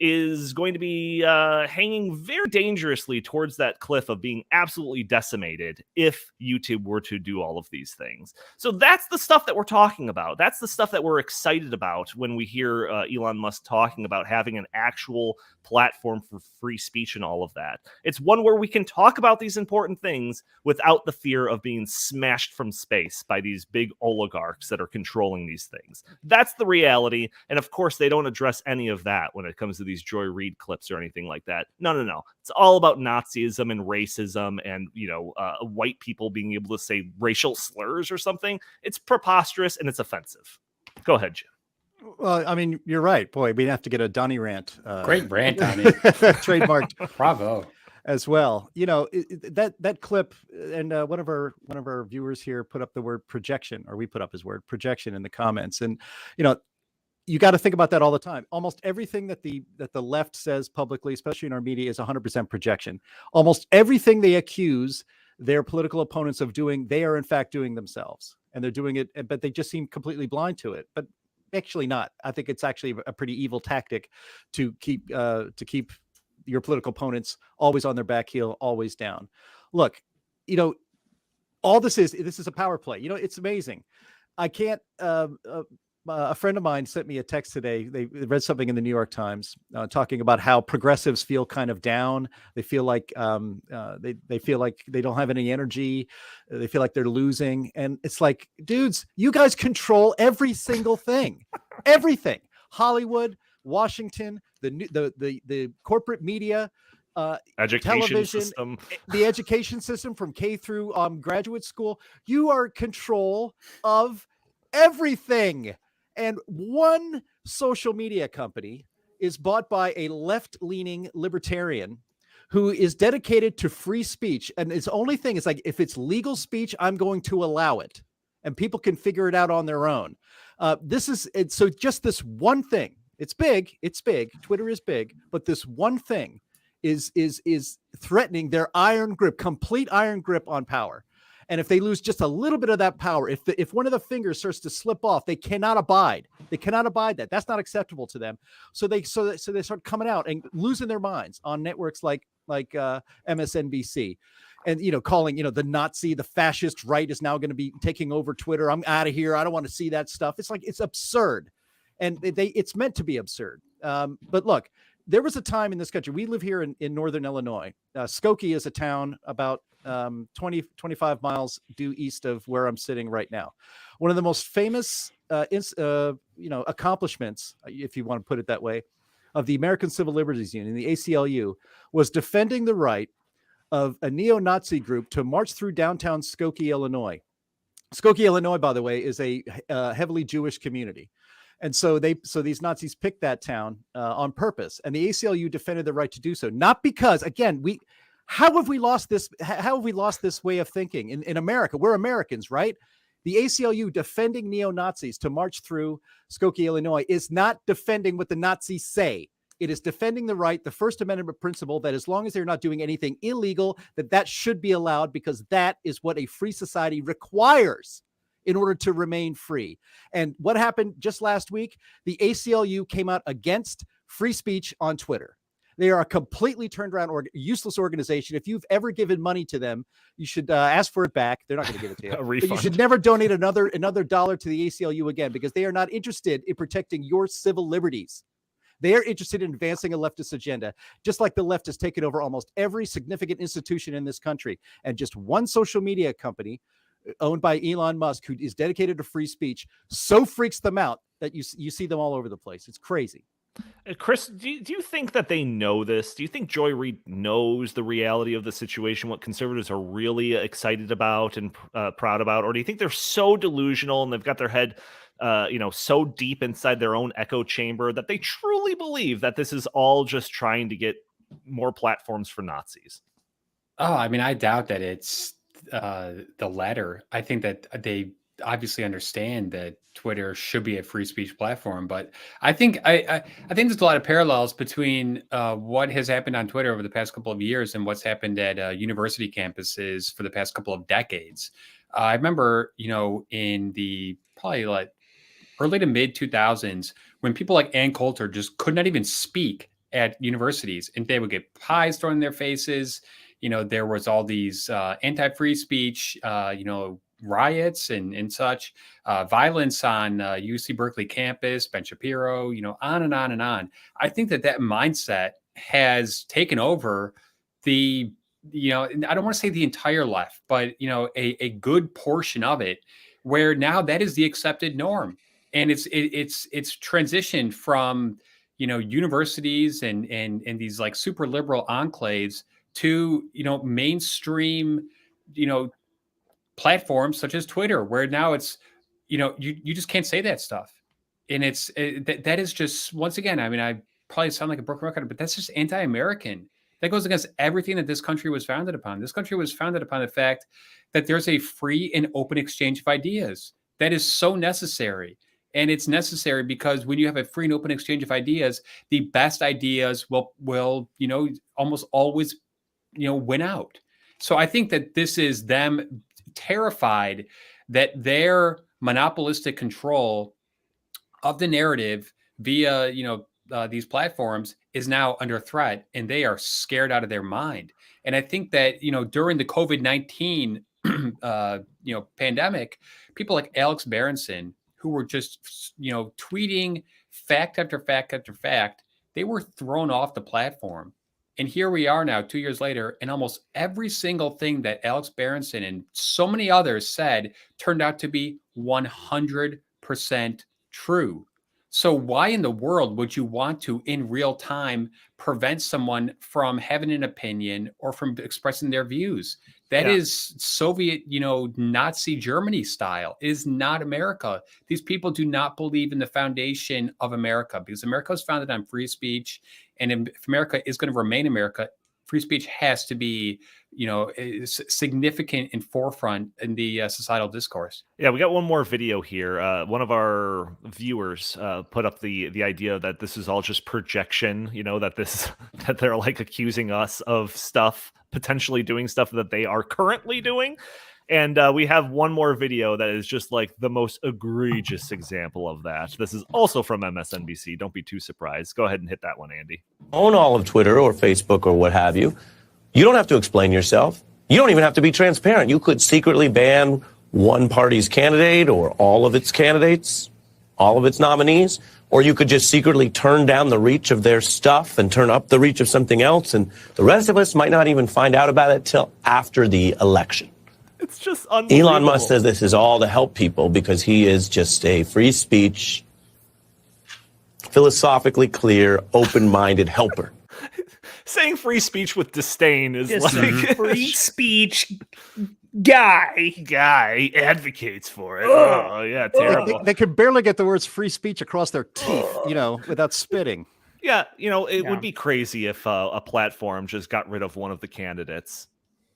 is going to be hanging very dangerously towards that cliff of being absolutely decimated if YouTube were to do all of these things. So that's the stuff that we're talking about. That's the stuff that we're excited about when we hear Elon Musk talking about having an actual platform for free speech and all of that. It's one where we can talk about these important things without the fear of being smashed from space by these big oligarchs that are controlling these things. That's the reality. And of course, they don't address any of that when it comes to these Joy Reid clips or anything like that. No. It's all about Nazism and racism and, white people being able to say racial slurs or something. It's preposterous and it's offensive. Go ahead, Jim. Well, I mean, you're right. Boy, we'd have to get a Donnie rant. Great rant, Donnie. Trademarked. Bravo. As well. That clip, and one of our viewers here put up the word projection, or we put up his word projection in the comments. And, you got to think about that all the time. Almost everything that the left says publicly, especially in our media, is 100% projection. Almost everything they accuse their political opponents of doing, they are in fact doing themselves. And they're doing it, but they just seem completely blind to it. But actually not. I think it's actually a pretty evil tactic to keep your political opponents always on their back heel, always down. Look, all this is a power play. It's amazing. I can't. A friend of mine sent me a text today. They read something in the New York Times talking about how progressives feel kind of down. They feel like they feel like they don't have any energy. They feel like they're losing. And it's like, dudes, you guys control every single thing, everything. Hollywood, Washington, the corporate media, education television system, the education system from K through graduate school. You are in control of everything. And one social media company is bought by a left-leaning libertarian who is dedicated to free speech. And his only thing is like, if it's legal speech, I'm going to allow it. And people can figure it out on their own. So just this one thing. It's big. Twitter is big. But this one thing is threatening their iron grip, complete iron grip on power. And if they lose just a little bit of that power, if one of the fingers starts to slip off, they cannot abide. They cannot abide that. That's not acceptable to them. So they start coming out and losing their minds on networks like MSNBC. and, calling, the Nazi, the fascist right is now going to be taking over Twitter. I'm out of here. I don't want to see that stuff. It's like, it's absurd. And it's meant to be absurd. But look, there was a time in this country, we live here in Northern Illinois. Skokie is a town about 25 miles due east of where I'm sitting right now. One of the most famous, accomplishments, if you want to put it that way, of the American Civil Liberties Union, the ACLU, was defending the right of a neo-Nazi group to march through downtown Skokie, Illinois. Skokie, Illinois, by the way, is a heavily Jewish community. And so these Nazis picked that town on purpose, and the ACLU defended the right to do so. Not because, again, how have we lost this way of thinking in America? We're Americans, right? The ACLU defending neo-Nazis to march through Skokie, Illinois is not defending what the Nazis say. It is defending the right, the First Amendment principle, that as long as they're not doing anything illegal, that should be allowed, because that is what a free society requires in order to remain free. And what happened just last week? The ACLU came out against free speech on Twitter. They are a completely turned around useless organization. If you've ever given money to them, you should ask for it back. They're not going to give it to you. A refund. But you should never donate another dollar to the ACLU again, because they are not interested in protecting your civil liberties. They are interested in advancing a leftist agenda, just like the left has taken over almost every significant institution in this country. And just one social media company owned by Elon Musk, who is dedicated to free speech, so freaks them out that you see them all over the place. It's crazy. Chris, do you think that they know this? Do you think Joy Reid knows the reality of the situation, what conservatives are really excited about and proud about? Or do you think they're so delusional and they've got their head so deep inside their own echo chamber that they truly believe that this is all just trying to get more platforms for Nazis? Oh, I mean, I doubt that it's the latter. I think that they obviously understand that Twitter should be a free speech platform, but I think there's a lot of parallels between what has happened on Twitter over the past couple of years and what's happened at university campuses for the past couple of decades. I remember, in the probably like early to mid 2000s, when people like Ann Coulter just could not even speak at universities, and they would get pies thrown in their faces. There was all these anti-free speech, riots and such, violence on UC Berkeley campus, Ben Shapiro, on and on and on. I think that mindset has taken over the, I don't want to say the entire left, but, a good portion of it, where now that is the accepted norm. And it's transitioned from, universities and these like super liberal enclaves to, mainstream, platforms such as Twitter, where now it's, you just can't say that stuff. And that is just, once again, I mean, I probably sound like a broken record, but that's just anti-American. That goes against everything that this country was founded upon. This country was founded upon the fact that there's a free and open exchange of ideas. That is so necessary. And it's necessary because when you have a free and open exchange of ideas, the best ideas will almost always, win out. So I think that this is them terrified that their monopolistic control of the narrative via, these platforms is now under threat, and they are scared out of their mind. And I think that, during the COVID-19, pandemic, people like Alex Berenson, who were just, tweeting fact after fact after fact, they were thrown off the platform. And here we are now, 2 years later, and almost every single thing that Alex Berenson and so many others said turned out to be 100% true. So why in the world would you want to, in real time, prevent someone from having an opinion or from expressing their views? That is Soviet, Nazi Germany style. It is not America. These people do not believe in the foundation of America, because America is founded on free speech. And if America is going to remain America, free speech has to be, significant and forefront in the societal discourse. Yeah, we got one more video here. One of our viewers put up the idea that this is all just projection, that they're like accusing us of stuff, potentially doing stuff that they are currently doing. And we have one more video that is just like the most egregious example of that. This is also from MSNBC. Don't be too surprised. Go ahead and hit that one, Andy. Own all of Twitter or Facebook or what have you. You don't have to explain yourself. You don't even have to be transparent. You could secretly ban one party's candidate or all of its candidates, all of its nominees, or you could just secretly turn down the reach of their stuff and turn up the reach of something else. And the rest of us might not even find out about it till after the election. It's just unbelievable. Elon Musk says this is all to help people because he is just a free speech, philosophically clear, open-minded helper. Saying free speech with disdain is Just like free speech guy advocates for it. Oh yeah, terrible. They could barely get the words free speech across their teeth, without spitting. Yeah, it would be crazy if a platform just got rid of one of the candidates,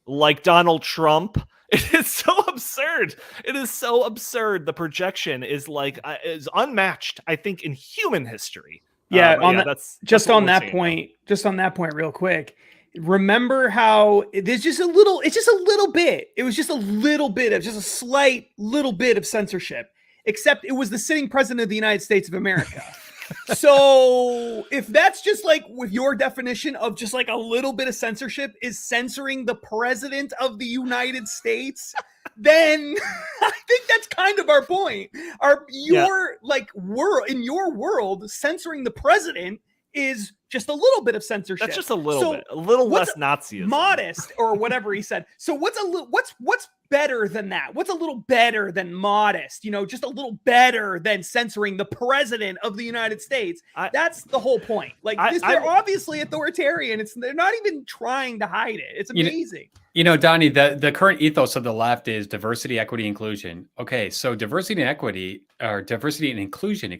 like Donald Trump. It is so absurd. It is so absurd. The projection is is unmatched, I think, in human history. Yeah, that's on that point, real quick. Remember how there's just a little bit. It was just a little bit of just a slight little bit of censorship, except it was the sitting president of the United States of America. So if that's just like with your definition of just like a little bit of censorship is censoring the president of the United States, then I think that's kind of our point. In your world, censoring the president is just a little bit of censorship. That's just a little bit, a little less Nazism. Modest or whatever he said. So what's better than that? What's a little better than modest? Just a little better than censoring the president of the United States. That's the whole point. They're obviously authoritarian. They're not even trying to hide it. It's amazing. Donnie, the current ethos of the left is diversity, equity, inclusion. Okay, so diversity and inclusion,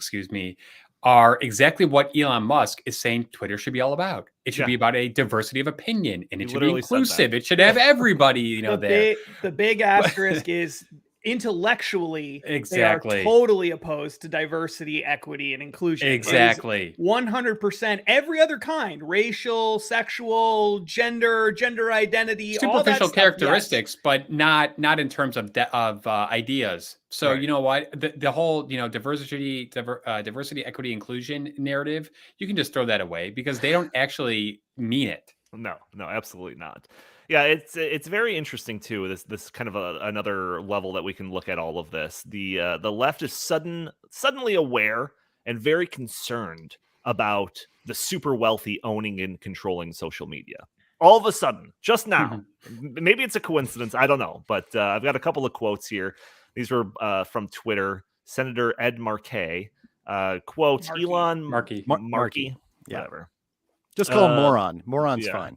are exactly what Elon Musk is saying Twitter should be all about. It should be about a diversity of opinion, and it should be inclusive. It should have everybody, there. The big asterisk is intellectually, exactly. They are totally opposed to diversity, equity, and inclusion. Exactly. 100%. Every other kind, racial, sexual, gender identity, superficial all that characteristics, but not in terms of ideas. So right. You know what, the whole diversity, equity, inclusion narrative, you can just throw that away because they don't actually mean it. No, absolutely not. Yeah, it's very interesting too. This kind of another level that we can look at all of this. The left is suddenly aware and very concerned about the super wealthy owning and controlling social media. All of a sudden, just now, maybe it's a coincidence. I don't know, but I've got a couple of quotes here. These were from Twitter. Senator Ed Markey quote Markey. Whatever. Just call him moron. Moron's fine.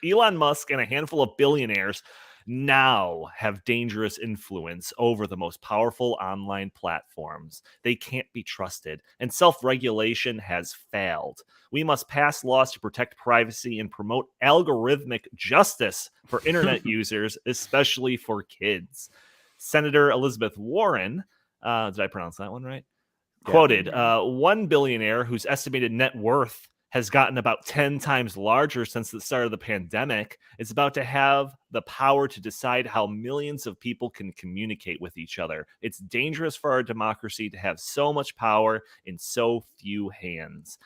Elon Musk and a handful of billionaires now have dangerous influence over the most powerful online platforms. They can't be trusted, and self-regulation has failed. We must pass laws to protect privacy and promote algorithmic justice for internet users, especially for kids. Senator Elizabeth Warren, did I pronounce that one right? Yeah. Quoted, one billionaire whose estimated net worth has gotten about 10 times larger since the start of the pandemic, is about to have the power to decide how millions of people can communicate with each other. It's dangerous for our democracy to have so much power in so few hands.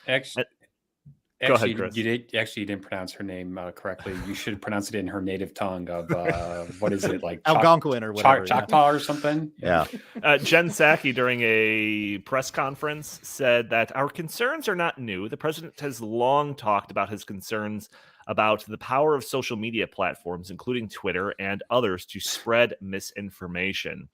Go ahead, Chris. You didn't pronounce her name correctly. You should pronounce it in her native tongue of what is it, like Algonquin or whatever, Choctaw or something. Yeah. Jen Psaki during a press conference said that our concerns are not new. The president has long talked about his concerns about the power of social media platforms, including Twitter and others, to spread misinformation.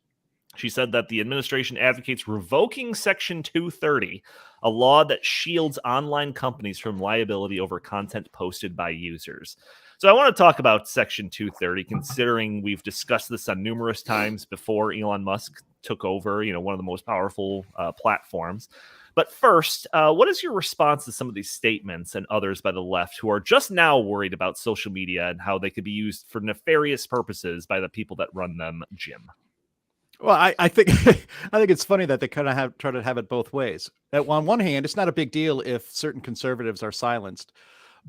She said that the administration advocates revoking Section 230, a law that shields online companies from liability over content posted by users. So I want to talk about Section 230, considering we've discussed this on numerous times before Elon Musk took over, one of the most powerful platforms. But first, what is your response to some of these statements and others by the left who are just now worried about social media and how they could be used for nefarious purposes by the people that run them, Jim? Well, I think it's funny that they kind of try to have it both ways. On one hand, it's not a big deal if certain conservatives are silenced,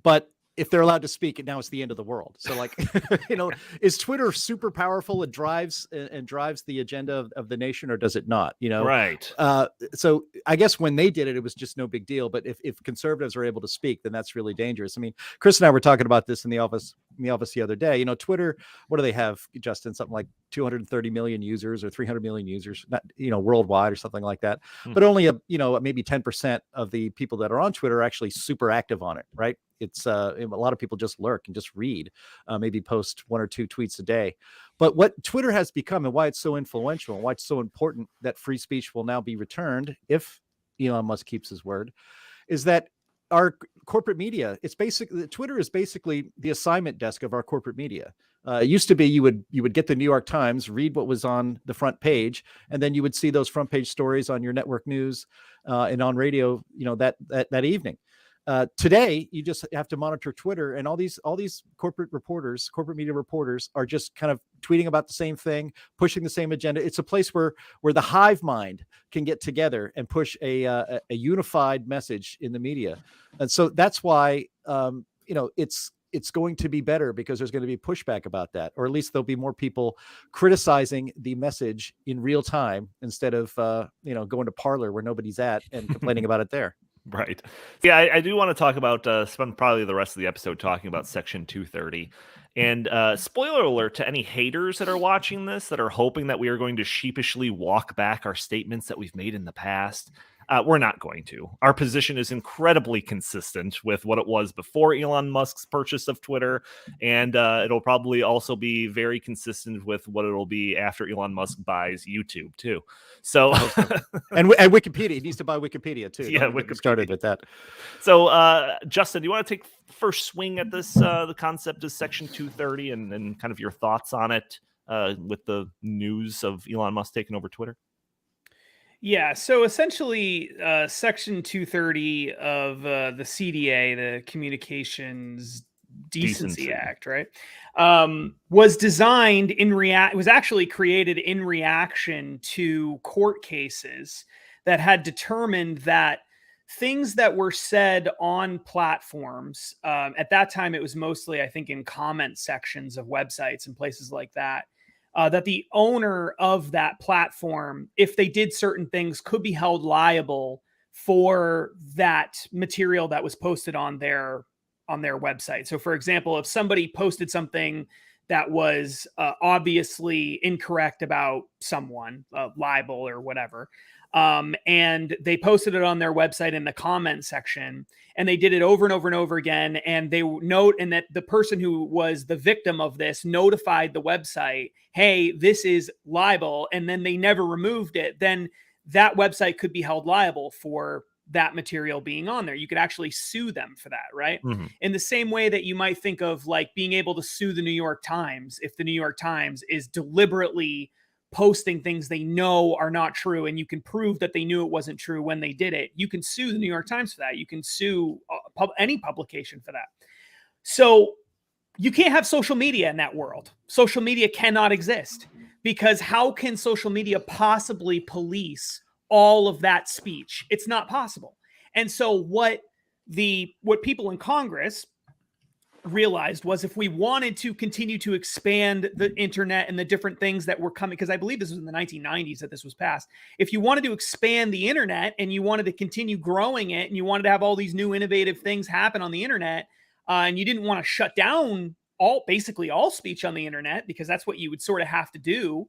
but if they're allowed to speak, now it's the end of the world. So, is Twitter super powerful? It drives the agenda of the nation, or does it not? Right. So I guess when they did it, it was just no big deal. But if conservatives are able to speak, then that's really dangerous. I mean, Chris and I were talking about this in the office me off the other day. Twitter, what do they have, Justin? Something like 230 million users or 300 million users, not, worldwide or something like that. But only maybe 10% of the people that are on Twitter are actually super active on it, right? It's a lot of people just lurk and just read, maybe post 1 or 2 tweets a day. But what Twitter has become and why it's so influential and why it's so important that free speech will now be returned if Elon Musk keeps his word, is that our corporate media, Twitter is basically the assignment desk of our corporate media. It used to be you would get the New York Times, read what was on the front page, and then you would see those front page stories on your network news and on radio, that evening. Today, you just have to monitor Twitter, and all these corporate media reporters are just kind of tweeting about the same thing, pushing the same agenda. It's a place where the hive mind can get together and push a unified message in the media. And so that's why, it's going to be better because there's going to be pushback about that, or at least there'll be more people criticizing the message in real time instead of, going to Parler where nobody's at and complaining about it there. Right. Yeah, I do want to talk about, spend probably the rest of the episode talking about Section 230. And spoiler alert to any haters that are watching this that are hoping that we are going to sheepishly walk back our statements that we've made in the past. We're not going to. Our position is incredibly consistent with what it was before Elon Musk's purchase of Twitter, and it'll probably also be very consistent with what it'll be after Elon Musk buys YouTube too. So, and Wikipedia, he needs to buy Wikipedia too. Yeah, Wikipedia started with that. So, Justin, do you want to take first swing at this? The concept of Section 230 and kind of your thoughts on it with the news of Elon Musk taking over Twitter. Yeah, so essentially, Section 230 of the CDA, the Communications Decency Act, right, was designed was actually created in reaction to court cases that had determined that things that were said on platforms, at that time it was mostly, I think, in comment sections of websites and places like that, that the owner of that platform, if they did certain things, could be held liable for that material that was posted on their website. So, for example, if somebody posted something that was obviously incorrect about someone, libel or whatever, and they posted it on their website in the comment section, and they did it over and over and over again, and they note, and that the person who was the victim of this notified the website, hey, this is libel, and then they never removed it, then that website could be held liable for that material being on there. You could actually sue them for that, right? Mm-hmm. In the same way that you might think of like being able to sue the New York Times if the New York Times is deliberately posting things they know are not true, and you can prove that they knew it wasn't true when they did it. You can sue the New York Times for that. You can sue any publication for that. So you can't have social media in that world. Social media cannot exist, because how can social media possibly police all of that speech? It's not possible. And so what people in Congress realized was, if we wanted to continue to expand the internet and the different things that were coming, because I believe this was in the 1990s that this was passed, if you wanted to expand the internet and you wanted to continue growing it and you wanted to have all these new innovative things happen on the internet, and you didn't want to shut down basically all speech on the internet, because that's what you would sort of have to do,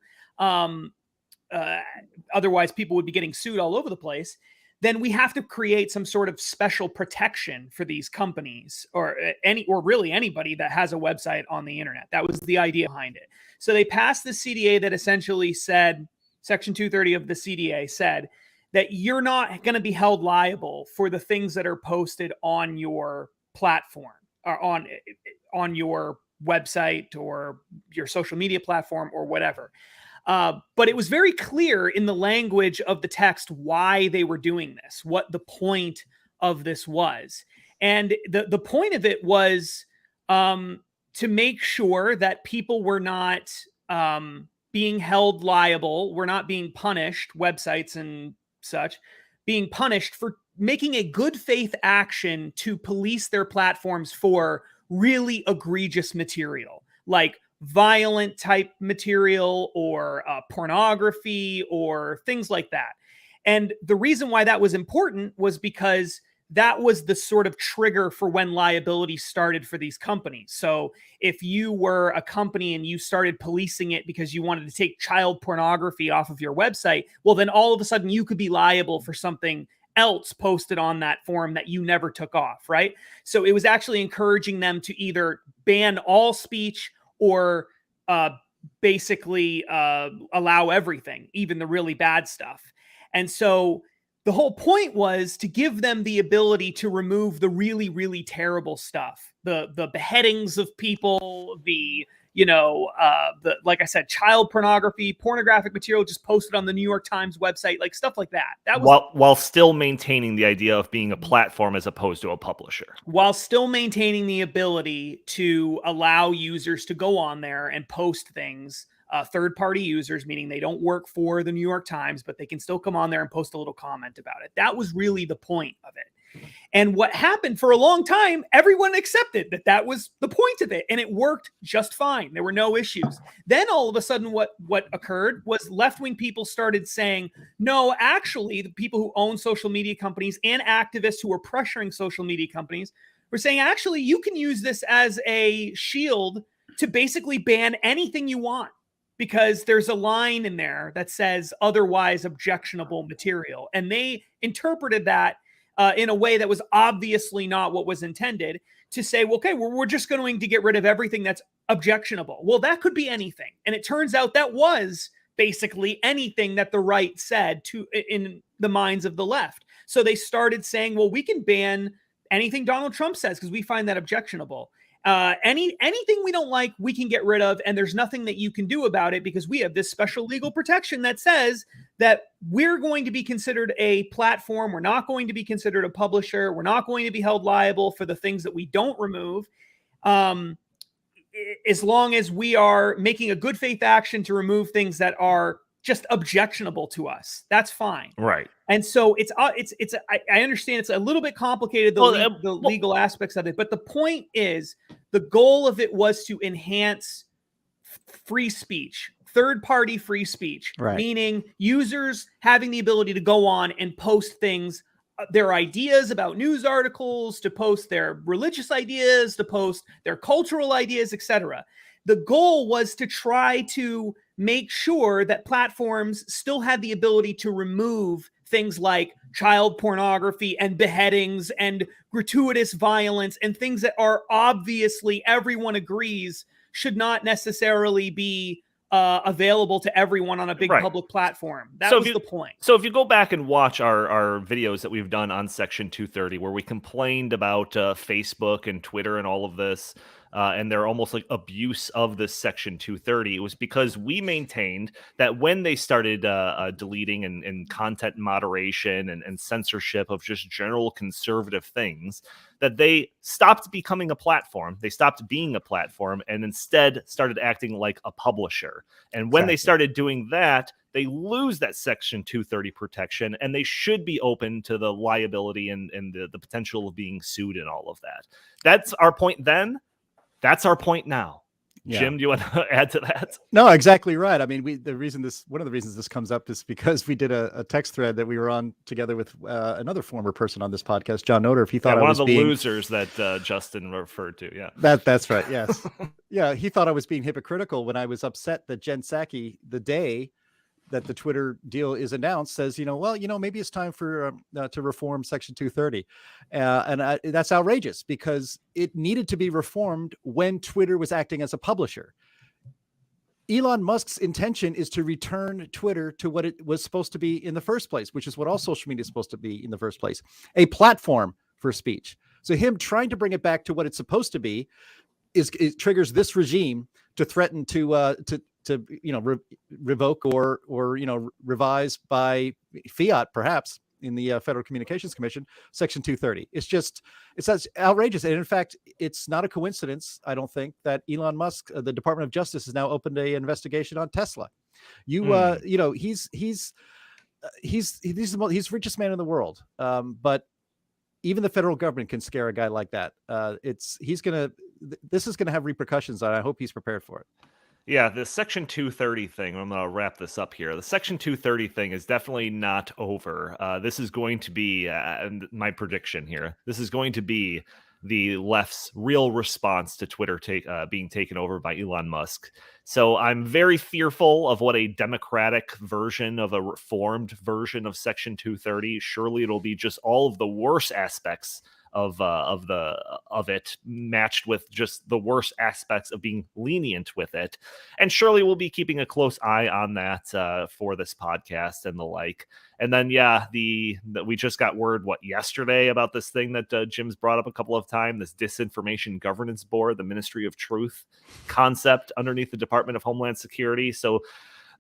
otherwise people would be getting sued all over the place, then we have to create some sort of special protection for these companies or really anybody that has a website on the internet. That was the idea behind it. So they passed the CDA that essentially said, Section 230 of the CDA said that you're not going to be held liable for the things that are posted on your platform or on your website or your social media platform or whatever. But it was very clear in the language of the text why they were doing this, what the point of this was. And the point of it was to make sure that people were not being held liable, were not being punished, websites and such, being punished for making a good faith action to police their platforms for really egregious material, like violent type material or pornography or things like that. And the reason why that was important was because that was the sort of trigger for when liability started for these companies. So if you were a company and you started policing it because you wanted to take child pornography off of your website, well, then all of a sudden you could be liable for something else posted on that forum that you never took off, right? So it was actually encouraging them to either ban all speech or basically allow everything, even the really bad stuff. And so the whole point was to give them the ability to remove the really, really terrible stuff, the beheadings of people, the like I said, child pornography, pornographic material just posted on the New York Times website, like stuff like that. That was while still maintaining the idea of being a platform as opposed to a publisher. While still maintaining the ability to allow users to go on there and post things. Third-party users, meaning they don't work for the New York Times, but they can still come on there and post a little comment about it. That was really the point of it. And what happened for a long time, everyone accepted that that was the point of it, and it worked just fine. There were no issues. Then all of a sudden what occurred was left-wing people started saying, no, actually, the people who own social media companies and activists who were pressuring social media companies were saying, actually, you can use this as a shield to basically ban anything you want, because there's a line in there that says otherwise objectionable material. And they interpreted that in a way that was obviously not what was intended, to say, well, okay, we're just going to get rid of everything that's objectionable. Well, that could be anything. And it turns out that was basically anything that the right said in the minds of the left. So they started saying, well, we can ban anything Donald Trump says because we find that objectionable. Anything we don't like, we can get rid of, and there's nothing that you can do about it because we have this special legal protection that says that we're going to be considered a platform. We're not going to be considered a publisher. We're not going to be held liable for the things that we don't remove, as long as we are making a good faith action to remove things that are just objectionable to us. That's fine. Right. And so I understand it's a little bit complicated, the legal aspects of it, but the point is the goal of it was to enhance free speech, third-party free speech, right. Meaning users having the ability to go on and post things, their ideas about news articles, to post their religious ideas, to post their cultural ideas, etc. The goal was to try to make sure that platforms still had the ability to remove things like child pornography and beheadings and gratuitous violence and things that are obviously, everyone agrees, should not necessarily be available to everyone on a big public platform. That was the point. So if you go back and watch our videos that we've done on Section 230, where we complained about Facebook and Twitter and all of this, and they're almost like abuse of this Section 230, it was because we maintained that when they started deleting and content moderation and censorship of just general conservative things, that they stopped becoming a platform. They stopped being a platform and instead started acting like a publisher. And when they started doing that, they lose that Section 230 protection, and they should be open to the liability and the potential of being sued and all of that. That's our point then. That's our point now. Yeah. Jim, do you want to add to that? No, exactly right. I mean, one of the reasons this comes up is because we did a text thread that we were on together with another former person on this podcast, John Noder. If he thought I was one of the losers that Justin referred to, yeah, that's right. Yes, yeah, he thought I was being hypocritical when I was upset that Jen Psaki, the day that the Twitter deal is announced, says, maybe it's time for to reform Section 230, and that's outrageous because it needed to be reformed when Twitter was acting as a publisher. Elon Musk's intention is to return Twitter to what it was supposed to be in the first place, which is what all social media is supposed to be in the first place, a platform for speech. So him trying to bring it back to what it's supposed to be it triggers this regime to threaten to revoke or revise by fiat, perhaps in the Federal Communications Commission, Section 230. It's outrageous. And in fact, it's not a coincidence, I don't think, that Elon Musk, the Department of Justice, has now opened an investigation on Tesla. He's the richest man in the world. But even the federal government can scare a guy like that. This is going to have repercussions, and I hope he's prepared for it. Yeah, the Section 230 thing, I'm going to wrap this up here. The Section 230 thing is definitely not over. This is going to be, my prediction here, this is going to be the left's real response to Twitter being taken over by Elon Musk. So I'm very fearful of what a democratic version of a reformed version of Section 230. Surely it'll be just all of the worst aspects of it matched with just the worst aspects of being lenient with it. And surely we'll be keeping a close eye on that for this podcast and the like. And then, we just got word yesterday about this thing that Jim's brought up a couple of times, this Disinformation Governance Board, the Ministry of Truth concept underneath the Department of Homeland Security. So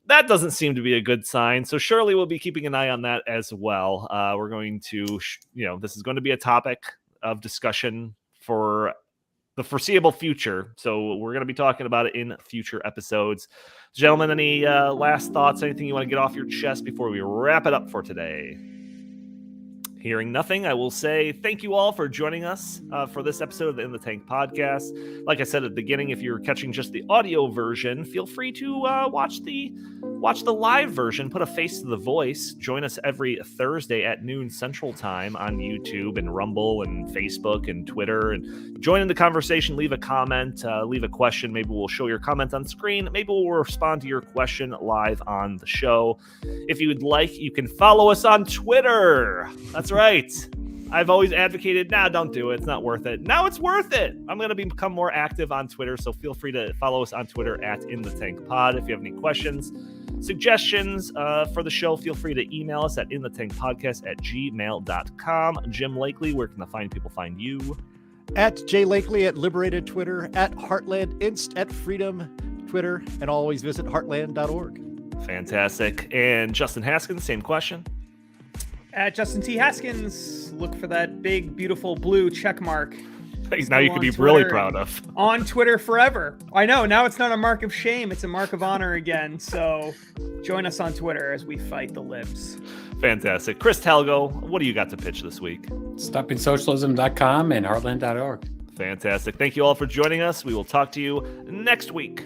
that doesn't seem to be a good sign. So surely we'll be keeping an eye on that as well. We're going to, this is going to be a topic of discussion for the foreseeable future. So we're going to be talking about it in future episodes. Gentlemen, any last thoughts, anything you want to get off your chest before we wrap it up for today? Hearing nothing, I will say thank you all for joining us for this episode of the In the Tank podcast. Like I said at the beginning, if you're catching just the audio version, feel free to watch the live version, put a face to the voice. Join us every Thursday at noon Central Time on YouTube and Rumble and Facebook and Twitter. And join in the conversation, leave a comment, leave a question. Maybe we'll show your comment on screen. Maybe we'll respond to your question live on the show. If you would like, you can follow us on Twitter. That's right. I've always advocated, don't do it. It's not worth it. Now it's worth it. I'm going to become more active on Twitter, so feel free to follow us on Twitter at InTheTankPod. If you have any questions, suggestions for the show, feel free to email us at inthethankpodcast@gmail.com. Jim Lakely, where can the fine people find you? At Jay Lakely at Liberated Twitter, at Heartland Inst at Freedom Twitter, and always visit heartland.org. Fantastic. And Justin Haskins, same question. At Justin T. Haskins, look for that big, beautiful blue check mark. Now you can be really proud of. On Twitter forever. I know, now it's not a mark of shame, it's a mark of honor again. So join us on Twitter as we fight the libs. Fantastic. Chris Talgo, what do you got to pitch this week? StoppingSocialism.com and Heartland.org. Fantastic. Thank you all for joining us. We will talk to you next week.